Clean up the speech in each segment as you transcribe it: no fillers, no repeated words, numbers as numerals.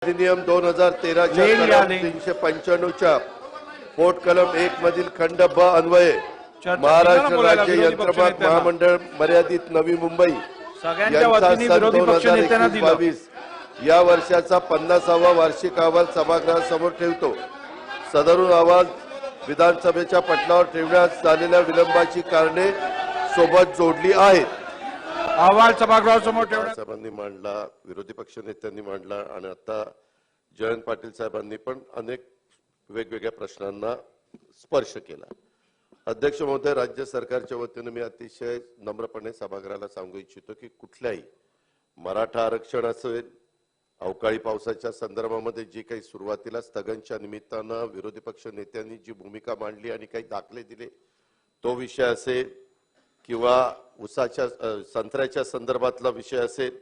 अधिनियम 2013च्या कलम 395च्या पोट कलम 1 मधील खंड ब अन्वये महाराष्ट्र राज्य यंत्रमाग महामंडळ मर्यादित नवी मुंबई यांचा सन 2021-22 या वर्षाचा 50वा वार्षिक अहवाल सभागृहासमोर ठेवतो। सदरून अहवाल विधानसभेच्या पटलावर ठेवण्यास झालेल्या विलंबाची कारणे सोबत जोडली आहेत। अहवाल सभागृहासमोर ठेवण्यात साहेबांनी मांडला, विरोधी पक्ष नेत्यांनी मांडला आणि आता जयंत पाटील साहेबांनी पण अनेक वेगवेगळ्या प्रश्नांना स्पर्श केला। अध्यक्ष महोदय, राज्य सरकारच्या वतीने मी अतिशय नम्रपणे सभागृहाला सांगू इच्छितो की कुठल्याही मराठा आरक्षण असेल, अवकाळी पावसाच्या संदर्भामध्ये जी काही सुरुवातीला स्थगनच्या निमित्तानं विरोधी पक्ष नेत्यांनी जी भूमिका मांडली आणि काही दाखले दिले तो विषय असेल किंवा उसाच्या संत्र्याच्या संदर्भातला विषय असेल,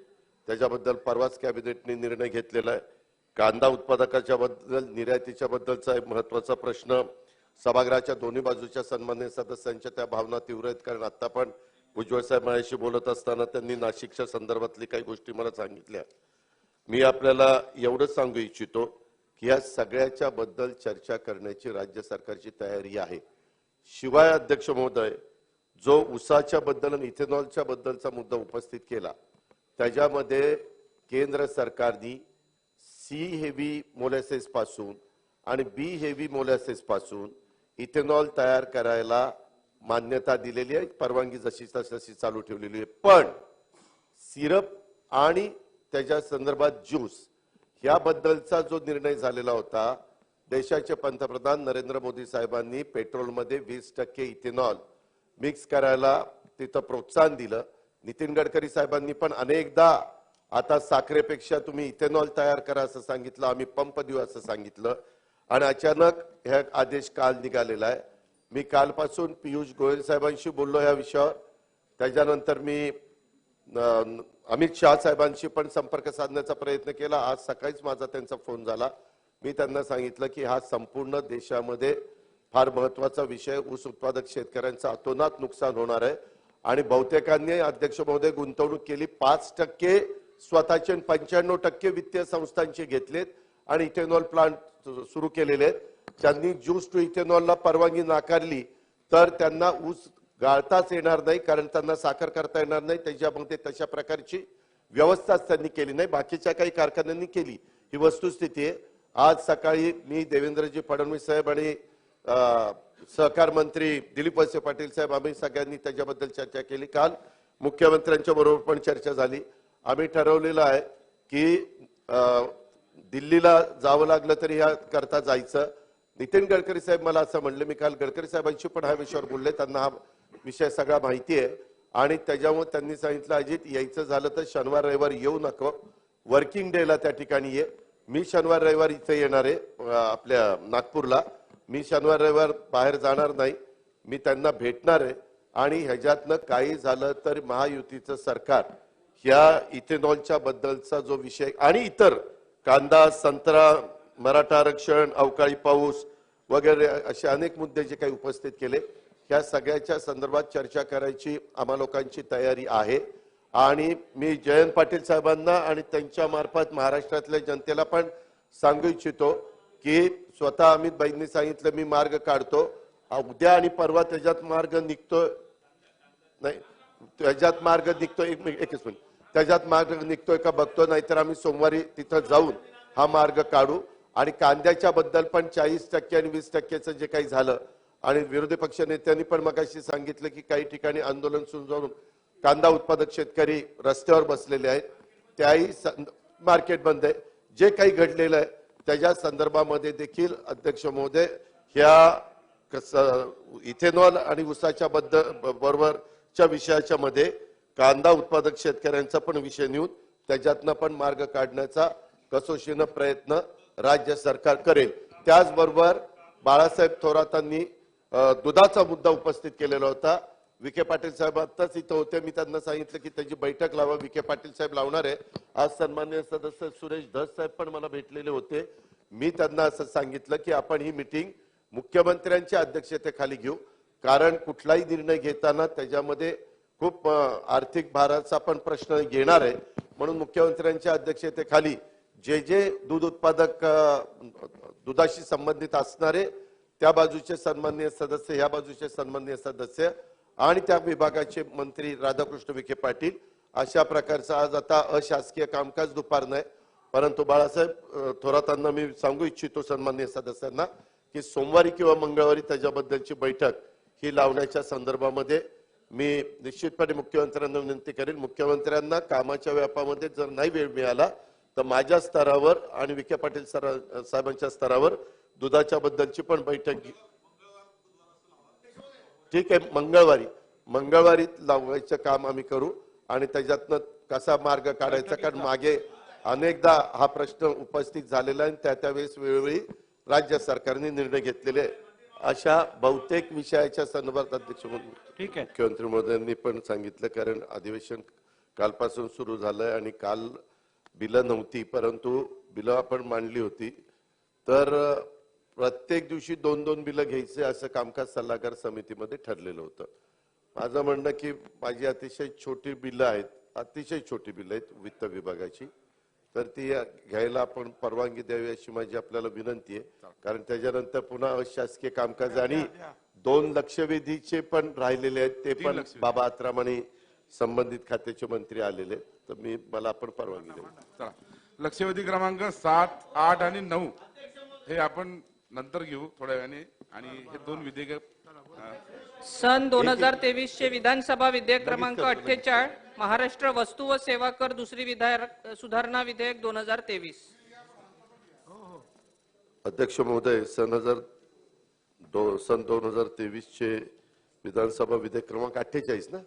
त्याच्याबद्दल परवाच कॅबिनेटने निर्णय घेतलेला आहे। कांदा उत्पादकाच्या बद्दल निर्यातीच्या बद्दलचा एक महत्त्वाचा प्रश्न सभागृहाच्या दोन्ही बाजूच्या सन्माननीय सदस्यांच्या त्या भावना तीव्र आहेत। कारण आता पण उज्ज्वल साहेब माझ्याशी बोलत असताना त्यांनी नाशिकच्या संदर्भातली काही गोष्टी मला सांगितल्या। मी आपल्याला एवढंच सांगू इच्छितो की या सगळ्याच्या बद्दल चर्चा करण्याची राज्य सरकारची तयारी आहे। शिवाय अध्यक्ष महोदय, जो उसाच्या बद्दल आणि इथेनॉलच्या बद्दलचा मुद्दा उपस्थित केला त्याच्यामध्ये केंद्र सरकारने सी हेवी मोलॅसेस पासून आणि बी हेवी मोलॅसेस पासून इथेनॉल तयार करायला मान्यता दिलेली आहे, परवानगी जशी तशी चालू ठेवलेली आहे। पण सिरप आणि त्याच्या संदर्भात ज्यूस याबद्दलचा जो निर्णय झालेला होता, देशाचे पंतप्रधान नरेंद्र मोदी साहेबांनी पेट्रोलमध्ये 20% इथेनॉल मिक्स करायला तिथं प्रोत्साहन दिलं। नितीन गडकरी साहेबांनी पण अनेकदा आता साखरेपेक्षा तुम्ही इथेनॉल तयार करा असं सांगितलं, आम्ही पंप देऊ असं सांगितलं आणि अचानक हे आदेश काल निघालेला आहे। मी कालपासून पियुष गोयल साहेबांशी बोललो या विषयावर, त्याच्यानंतर मी अमित शाह साहेबांशी पण संपर्क साधण्याचा प्रयत्न केला। आज सकाळीच माझा त्यांचा फोन झाला। मी त्यांना सांगितलं की हा संपूर्ण देशामध्ये फार महत्त्वाचा विषय, ऊस उत्पादक शेतकऱ्यांचं अतोनात नुकसान होणार आहे आणि बहुतेकांनी अध्यक्ष महोदय गुंतवणूक केली, 5% स्वतःचे 95% वित्तीय संस्थांचे घेतलेत आणि इथेनॉल प्लांट सुरू केलेले आहेत। ज्यांनी ज्यूस टू इथेनॉलला परवानगी नाकारली तर त्यांना ऊस गाळताच येणार नाही, कारण त्यांना साखर करता येणार नाही, त्याच्यामध्ये तशा प्रकारची व्यवस्थाच त्यांनी केली नाही, बाकीच्या काही कारखान्यांनी केली। ही वस्तुस्थिती आहे। आज सकाळी मी देवेंद्रजी फडणवीस साहेब आणि सहकार मंत्री दिलीप वळसे पाटील साहेब आम्ही सगळ्यांनी त्याच्याबद्दल चर्चा केली। काल मुख्यमंत्र्यांच्या बरोबर पण चर्चा झाली। आम्ही ठरवलेलं आहे की दिल्लीला जावं लागलं तरी ह्या करता जायचं। नितीन गडकरी साहेब मला असं म्हणले, मी काल गडकरी साहेबांशी पण ह्या विषयावर बोलले, त्यांना हा विषय सगळा माहिती आहे आणि त्याच्यामुळे त्यांनी सांगितलं अजित यायचं झालं तर शनिवार रविवार येऊ नको, वर्किंग डेला त्या ठिकाणी ये। मी शनिवार रविवार इथे येणार आहे आपल्या नागपूरला, मी शनिवार रविवार बाहेर जाणार नाही, मी त्यांना भेटणार आहे आणि ह्याच्यातनं काही झालं तर महायुतीचं सरकार ह्या इथेनॉलच्या बद्दलचा जो विषय आणि इतर कांदा, संत्रा, मराठा आरक्षण, अवकाळी पाऊस वगैरे असे अनेक मुद्दे जे काही उपस्थित केले ह्या सगळ्याच्या संदर्भात चर्चा करायची आम्हा लोकांची तयारी आहे। आणि मी जयंत पाटील साहेबांना आणि त्यांच्या मार्फत महाराष्ट्रातल्या जनतेला पण सांगू इच्छितो की स्वतः अमित भाईंनी सांगितलं मी मार्ग काढतो, उद्या आणि परवा त्याच्यात मार्ग निघतो, नाही त्याच्यात मार्ग निघतो, एकच मिनिट, त्याच्यात मार्ग निघतोय का बघतो, नाहीतर आम्ही सोमवारी तिथं जाऊन हा मार्ग काढू। आणि कांद्याच्या बद्दल पण 40% आणि 20%चं जे काही झालं आणि विरोधी पक्ष नेत्यांनी पण मगाशी सांगितलं की काही ठिकाणी आंदोलन सुरू जाऊन कांदा उत्पादक शेतकरी रस्त्यावर बसलेले आहेत, त्याही मार्केट बंद आहे। जे काही घडलेलं आहे त्याच्या संदर्भामध्ये देखील अध्यक्ष महोदय ह्या इथेनॉल आणि उसाच्या बरोबरच्या विषयाच्या मध्ये कांदा उत्पादक शेतकऱ्यांचा पण विषय नेऊन त्याच्यातनं पण मार्ग काढण्याचा कसोशीनं प्रयत्न राज्य सरकार करेल। त्याचबरोबर बाळासाहेब थोरातांनी दुधाचा मुद्दा उपस्थित केलेला होता। विखे पाटील साहेब आताच इथं होते, मी त्यांना सांगितलं की त्याची बैठक लावा, विखे पाटील साहेब लावणार आहे। आज सन्माननीय सदस्य सुरेश धस साहेब पण मला भेटलेले होते। मी त्यांना असं सांगितलं की आपण ही मीटिंग मुख्यमंत्र्यांच्या अध्यक्षतेखाली घेऊ, कारण कुठलाही निर्णय घेताना त्याच्यामध्ये खूप आर्थिक भाराचा पण प्रश्न येणार आहे, म्हणून मुख्यमंत्र्यांच्या अध्यक्षतेखाली जे दूध उत्पादक दुधाशी संबंधित असणारे त्या बाजूचे सन्माननीय सदस्य, ह्या बाजूचे सन्माननीय सदस्य आणि त्या विभागाचे मंत्री राधाकृष्ण विखे पाटील अशा प्रकारचं आज आता अशासकीय कामकाज दुपार नाही, परंतु बाळासाहेब थोरातांना मी सांगू इच्छितो सन्माननीय सदस्यांना की सोमवारी किंवा मंगळवारी त्याच्याबद्दलची बैठक ही लावण्याच्या संदर्भामध्ये मी निश्चितपणे मुख्यमंत्र्यांना विनंती करेन. मुख्यमंत्र्यांना कामाच्या व्यापामध्ये जर नाही वेळ मिळाला तर माझ्या स्तरावर आणि विखे पाटील साहेबांच्या स्तरावर दुधाच्या बद्दलची पण बैठक ठीक आहे. मंगळवारी लावायचं काम आम्ही करू आणि त्याच्यातनं कसा मार्ग काढायचा, कारण मागे अनेकदा हा प्रश्न उपस्थित झालेला आहे. त्यावेळेस वेळोवेळी राज्य सरकारने निर्णय घेतलेले आहे. अशा बहुतेक विषयाच्या संदर्भात अध्यक्ष ठीक आहे. मुख्यमंत्री महोदयांनी पण सांगितलं, कारण अधिवेशन कालपासून सुरू झालंय आणि काल बिलं नव्हती, परंतु बिलं आपण मांडली होती. तर प्रत्येक दिवशी 2-2 बिलं घ्यायचे असं कामकाज सल्लागार समितीमध्ये ठरलेलं होतं. माझं म्हणणं की माझी अतिशय छोटी बिलं आहेत, अतिशय छोटी बिलं आहेत वित्त विभागाची, तर ती घ्यायला आपण परवानगी द्यावी अशी माझी आपल्याला विनंती आहे. कारण त्याच्यानंतर पुन्हा अशासकीय कामकाज आणि 2 लक्षवेधीचे पण राहिलेले आहेत, ते पण बाबा आत्राम आणि संबंधित खात्याचे मंत्री आलेले आहेत. तर मला आपण परवानगी द्यावी. चला, लक्षवेधी क्रमांक 7, 8 आणि 9 हे आपण नंतर घेऊ थोड्या वेळाने. आणि हे 2 विधेयक सन 2023 चे विधानसभा विधेयक क्रमांक 48 महाराष्ट्र वस्तू व सेवा कर दुसरी सुधारणा विधेयक 2023. अध्यक्ष महोदय, सन 2023 चे विधानसभा विधेयक क्रमांक 48 ना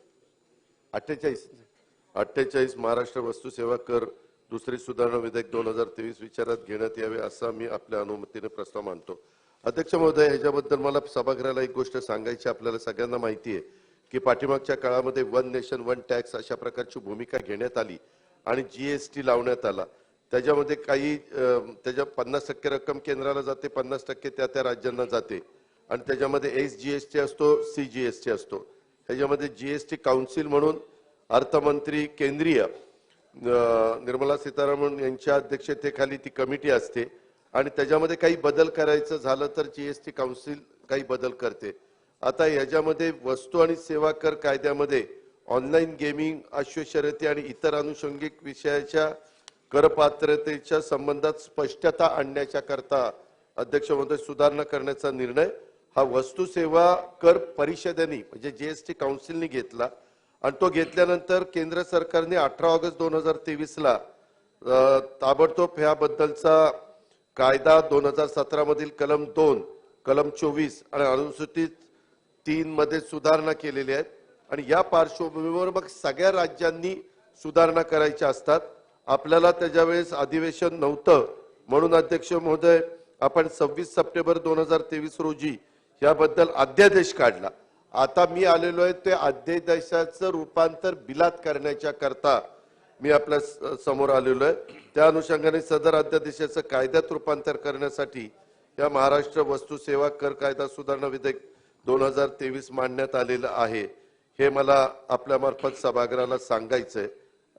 48 महाराष्ट्र वस्तू सेवा कर दुसरी सुधारणा विधेयक 2023 विचारात घेण्यात यावे असा मी आपल्या अनुमतीने प्रस्ताव मांडतो. अध्यक्ष महोदय, ह्याच्याबद्दल मला सभागृहाला एक गोष्ट सांगायची. आपल्याला सगळ्यांना माहिती आहे की पाठीमागच्या काळामध्ये वन नेशन वन टॅक्स अशा प्रकारची भूमिका घेण्यात आली आणि जीएसटी लावण्यात आला. त्याच्यामध्ये काही त्याच्या 50% रक्कम केंद्राला जाते, 50% त्या राज्यांना जाते आणि त्याच्यामध्ये एसजीएसटी असतो, सीजीएसटी असतो. ह्याच्यामध्ये जीएसटी काउन्सिल म्हणून अर्थमंत्री केंद्रीय निर्मला सीतारामन यांच्या अध्यक्षतेखाली ती कमिटी असते आणि त्याच्यामध्ये काही बदल करायचं झालं तर जीएसटी काउन्सिल काही बदल करते. आता याच्यामध्ये वस्तू आणि सेवा कर कायद्यामध्ये ऑनलाईन गेमिंग, अश्वशर्यती आणि इतर अनुषंगिक विषयाच्या करपात्रतेच्या संबंधात स्पष्टता आणण्याच्या करता अध्यक्ष महोदय सुधारणा करण्याचा निर्णय हा वस्तू सेवा कर परिषदेने म्हणजे जीएसटी काउन्सिलने घेतला आणि तो घेतल्यानंतर केंद्र सरकारने 18 ऑगस्ट 2023 ला ताबडतोब ह्याबद्दलचा कायदा 2017 मधील कलम 2, कलम 24 आणि अनुसूचित 3 मध्ये सुधारणा केलेली आहेत. आणि या पार्श्वभूमीवर मग सगळ्या राज्यांनी सुधारणा करायच्या असतात. आपल्याला त्याच्या वेळेस अधिवेशन नव्हतं म्हणून अध्यक्ष महोदय आपण 26 सप्टेंबर 2023 रोजी याबद्दल अध्यादेश काढला. आता मी आलेलो आहे ते अध्यादेशाचं रूपांतर बिलात करण्याच्या करता मी आपल्या समोर आलेलो आहे. त्या अनुषंगाने सदर अध्यादेशाचं कायद्यात रूपांतर करण्यासाठी या महाराष्ट्र वस्तू सेवा कर कायदा सुधारणा विधेयक 2023 मांडण्यात आलेलं आहे. हे मला आपल्या मार्फत सभागृहाला सांगायचंय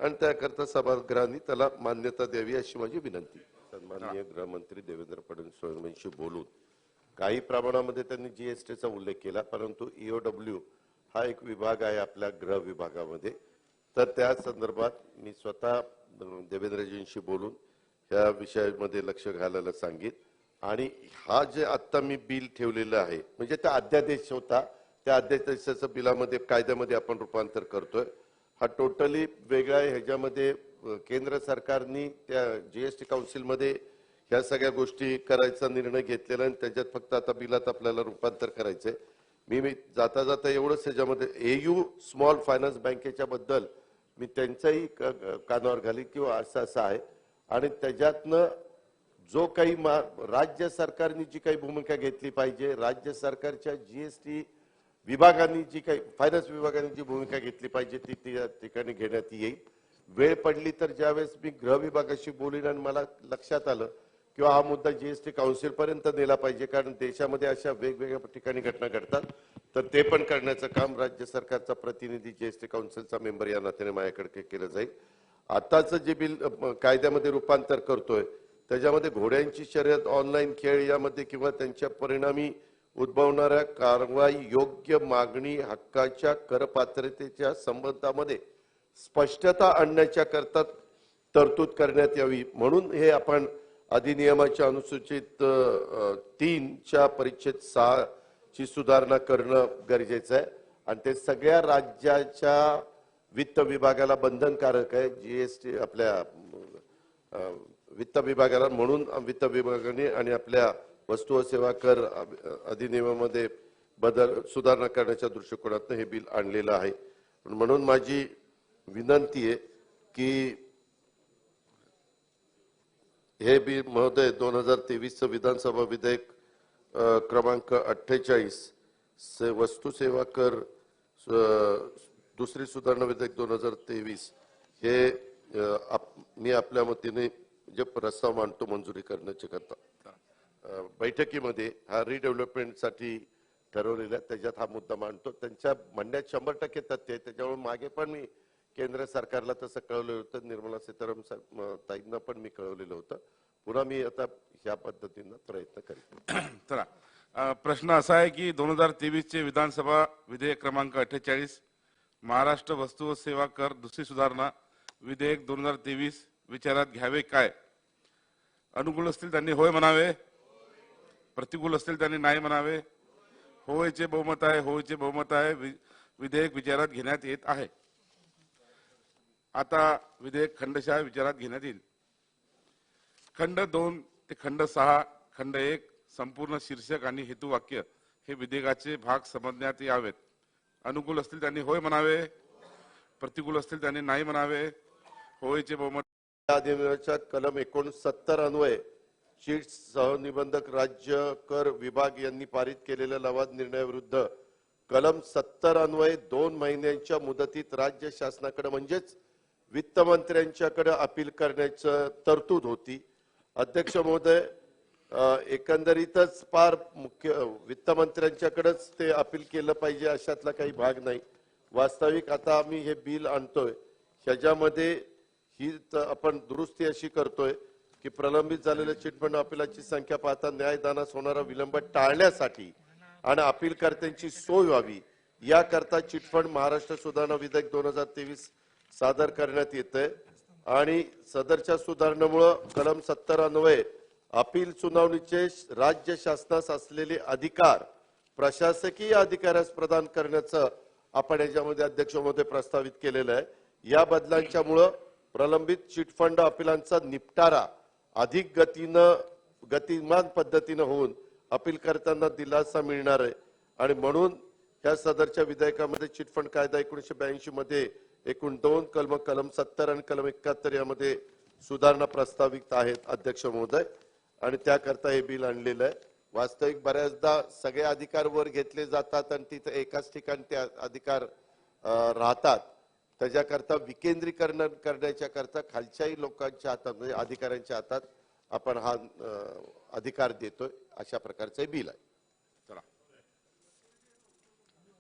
आणि त्याकरता सभागृहाने त्याला मान्यता द्यावी अशी माझी विनंती. सन्माननीय गृहमंत्री देवेंद्र फडणवीस यांच्याशी बोलून काही प्रमाणामध्ये त्यांनी जीएसटीचा उल्लेख केला, परंतु ईओडब्ल्यू हा एक विभाग आहे आपल्या गृह विभागामध्ये. तर त्या संदर्भात मी स्वतः देवेंद्रजींशी बोलून या विषयामध्ये लक्ष घालायला सांगितलं. आणि हा जे आता मी बिल ठेवलेलं आहे म्हणजे त्या अध्यादेश होता, त्या अध्यादेशाचं बिलामध्ये कायद्यामध्ये आपण रूपांतर करतोय. हा टोटली वेगळा आहे. ह्याच्यामध्ये केंद्र सरकारने त्या जीएसटी काउन्सिलमध्ये ह्या सगळ्या गोष्टी करायचा निर्णय घेतलेला आणि त्याच्यात फक्त आता बिलात आपल्याला रूपांतर करायचंय. मी जाता जाता एवढंच त्याच्यामध्ये एयू स्मॉल फायनान्स बँकेच्या बद्दल मी त्यांचाही कानावर घाली किंवा असं आहे आणि त्याच्यातनं जो काही राज्य सरकारने जी काही भूमिका घेतली पाहिजे, राज्य सरकारच्या जीएसटी विभागाने जी काही फायनान्स विभागाने जी भूमिका घेतली पाहिजे ती त्या ठिकाणी घेण्यात येईल. वेळ पडली तर ज्यावेळेस मी गृह विभागाशी बोलीन आणि मला लक्षात आलं किंवा हा मुद्दा जीएसटी काउन्सिल पर्यंत नेला पाहिजे, कारण देशामध्ये अशा वेगवेगळ्या ठिकाणी घटना घडतात, तर ते पण करण्याचं काम राज्य सरकारचा प्रतिनिधी जीएसटी काउन्सिलचा मेंबर या नात्याने माझ्याकडे केलं जाईल. आताचं जे बिल कायद्यामध्ये रूपांतर करतोय त्याच्यामध्ये घोड्यांची शर्यत, ऑनलाईन खेळ यामध्ये किंवा त्यांच्या परिणामी उद्भवणाऱ्या कारवाई योग्य मागणी हक्काच्या करपात्रतेच्या संबंधामध्ये स्पष्टता आणण्याच्या करता तरतूद करण्यात यावी म्हणून हे आपण अधिनियमाच्या अनुसूचित 3च्या परिच्छेद 6 ची सुधारणा करणं गरजेचं आहे आणि ते सगळ्या राज्याच्या वित्त विभागाला बंधनकारक आहे. जीएसटी आपल्या वित्त विभागाला म्हणून वित्त विभागाने आणि आपल्या वस्तू व सेवा कर अधिनियमामध्ये सुधारणा करण्याच्या दृष्टिकोनातून हे बिल आणलेलं आहे. म्हणून माझी विनंती आहे की हे बिल महोदय 2023 विधानसभा विधेयक क्रमांक 48 वस्तू सेवा कर दुसरी सुधारणा विधेयक 2023 हे मी आपल्या मतीने जे प्रस्ताव मांडतो मंजुरी करण्याचे करता बैठकीमध्ये हा रिडेव्हलपमेंटसाठी ठरवलेला त्याच्यात हा मुद्दा मांडतो. त्यांच्या म्हणण्यात 100% तथ्य आहे. त्याच्यामुळे मागे पण मी केंद्र सरकारला तसं कळवलेलं होतं. निर्मला सीतारामन ताईंना पण मी कळवलेलं होतं. पुन्हा मी आता ह्या पद्धतीनं प्रयत्न करेन. चला प्रश्न असा आहे की 2023 चे विधानसभा विधेयक क्रमांक 48 महाराष्ट्र वस्तू व सेवा कर दुसरी सुधारणा विधेयक 2023 विचारात घ्यावे काय? अनुकूल असतील त्यांनी होय म्हणावे, प्रतिकूल असतील त्यांनी नाही म्हणावे. होयचे बहुमत आहे, होयचे बहुमत आहे. विधेयक विचारात घेण्यात येत आहे. आता विधेयक खंडशः विचारात घेण्यात येईल. खंड 2 ते खंड 6 खंड 1 संपूर्ण शीर्षक आणि हेतुवाक्य हे विधेयकाचे भाग समजण्यात यावेत. अनुकूल असतील त्यांनी होय म्हणावे, प्रतिकूल असतील त्यांनी नाही म्हणावे. होयचे बहुमत. अधिनियमाच्या कलम 69 अन्वये चीट सहनिबंधक राज्य कर विभाग यांनी पारित केलेल्या लवाद निर्णयाविरुद्ध कलम 70 अन्वये 2 महिन्यांच्या मुदतीत राज्य शासनाकडे म्हणजेच वित्त मंत्र्यांच्याकडे अपील करण्याची तरतूद होती. अध्यक्ष महोदय, एकंदरीतच फार मुख्य वित्त मंत्र्यांच्याकडेच ते अपील केलं पाहिजे अशातला काही भाग नाही. वास्तविक आता आम्ही हे बिल आणतोय ह्याच्यामध्ये ही आपण दुरुस्ती अशी करतोय की प्रलंबित झालेल्या चिटफंड अपिलाची संख्या पाहता न्यायदानास होणारा विलंब टाळण्यासाठी आणि अपीलकर्त्यांची सोय व्हावी याकरता चिटफंड महाराष्ट्र सुधारणा विधेयक 2023 सादर करण्यात येते आणि सदरच्या सुधारणेमुळे कलम 70 अन्वये अपील सुनावणीचे राज्य शासनास असलेले अधिकार प्रशासकीय अधिकाऱ्यास प्रदान करण्याचं आपण याच्यामध्ये अध्यक्ष महोदय प्रस्तावित केलेलं आहे. या बदलांच्यामुळे प्रलंबित चिटफंड अपिलांचा निपटारा अधिक गतिमान पद्धतीने होऊन अपीलकर्त्यांना दिलासा मिळणार आहे आणि म्हणून या सदरच्या विधेयकामध्ये चिटफंड कायदा 1982 मध्ये एकूण 2 कलम 70 आणि कलम 71 यामध्ये सुधारणा प्रस्तावित आहेत अध्यक्ष महोदय आणि त्याकरता हे बिल आणलेलं आहे. वास्तविक बऱ्याचदा सगळे अधिकार वर घेतले जातात आणि तिथे एकाच ठिकाणी ते अधिकार राहतात. त्याच्याकरता विकेंद्रीकरण करण्याच्या करता खालच्याही लोकांच्या हातात म्हणजे अधिकाऱ्यांच्या हातात आपण हा अधिकार देतोय. अशा प्रकारचं बिल आहे. चला